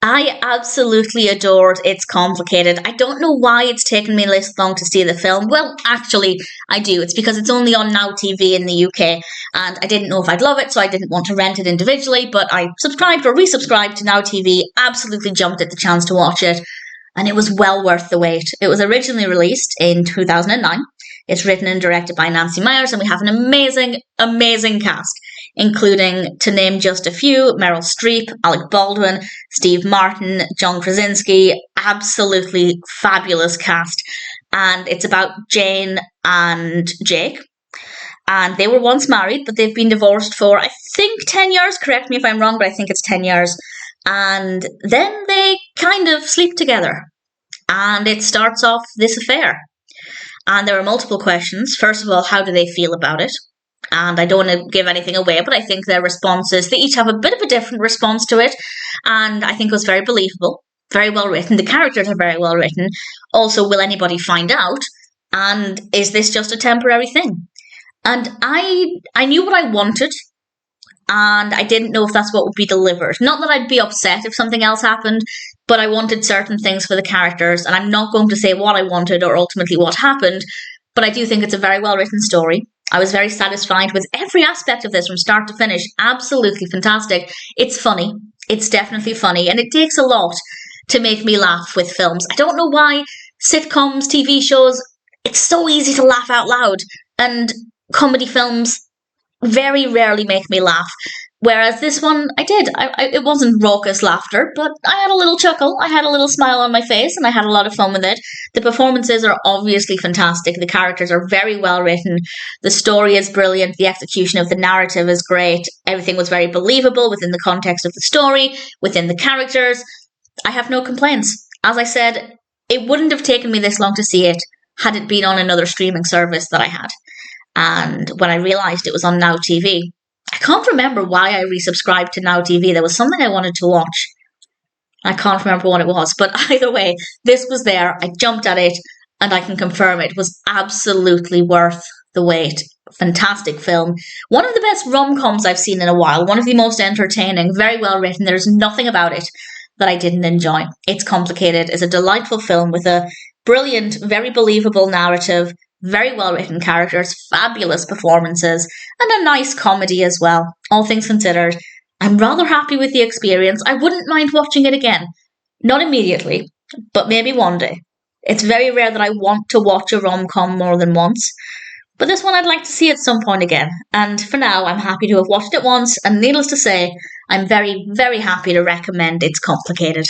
I absolutely adored It's Complicated. I don't know why it's taken me this long to see the film. Well, actually, I do. It's because it's only on Now TV in the UK, and I didn't know if I'd love it, so I didn't want to rent it individually, but I subscribed or resubscribed to Now TV, absolutely jumped at the chance to watch it, and it was well worth the wait. It was originally released in 2009. It's written and directed by Nancy Meyers, and we have an amazing, amazing cast, including, to name just a few, Meryl Streep, Alec Baldwin, Steve Martin, John Krasinski, absolutely fabulous cast. And it's about Jane and Jake. And they were once married, but they've been divorced for, I think, 10 years. Correct me if I'm wrong, but I think it's 10 years. And then they kind of sleep together. And it starts off this affair. And there are multiple questions. First of all, how do they feel about it? And I don't want to give anything away, but I think their responses, they each have a bit of a different response to it. And I think it was very believable, very well written. The characters are very well written. Also, will anybody find out? And is this just a temporary thing? And I knew what I wanted, and I didn't know if that's what would be delivered. Not that I'd be upset if something else happened, but I wanted certain things for the characters, and I'm not going to say what I wanted or ultimately what happened, but I do think it's a very well-written story. I was very satisfied with every aspect of this from start to finish. Absolutely fantastic. It's funny. It's definitely funny, and it takes a lot to make me laugh with films. I don't know why sitcoms, TV shows, it's so easy to laugh out loud, and comedy films very rarely make me laugh. Whereas this one, I did. It wasn't raucous laughter, but I had a little chuckle. I had a little smile on my face, and I had a lot of fun with it. The performances are obviously fantastic. The characters are very well written. The story is brilliant. The execution of the narrative is great. Everything was very believable within the context of the story, within the characters. I have no complaints. As I said, it wouldn't have taken me this long to see it had it been on another streaming service that I had. And when I realised it was on Now TV, I can't remember why I resubscribed to Now TV. There was something I wanted to watch. I can't remember what it was. But either way, this was there. I jumped at it, and I can confirm it was absolutely worth the wait. Fantastic film. One of the best rom-coms I've seen in a while. One of the most entertaining. Very well written. There's nothing about it that I didn't enjoy. It's Complicated. It's a delightful film with a brilliant, very believable narrative. Very well written characters, fabulous performances, and a nice comedy as well. All things considered, I'm rather happy with the experience. I wouldn't mind watching it again. Not immediately, but maybe one day. It's very rare that I want to watch a rom-com more than once, but this one I'd like to see at some point again. And for now, I'm happy to have watched it once, and needless to say, I'm very, very happy to recommend It's Complicated.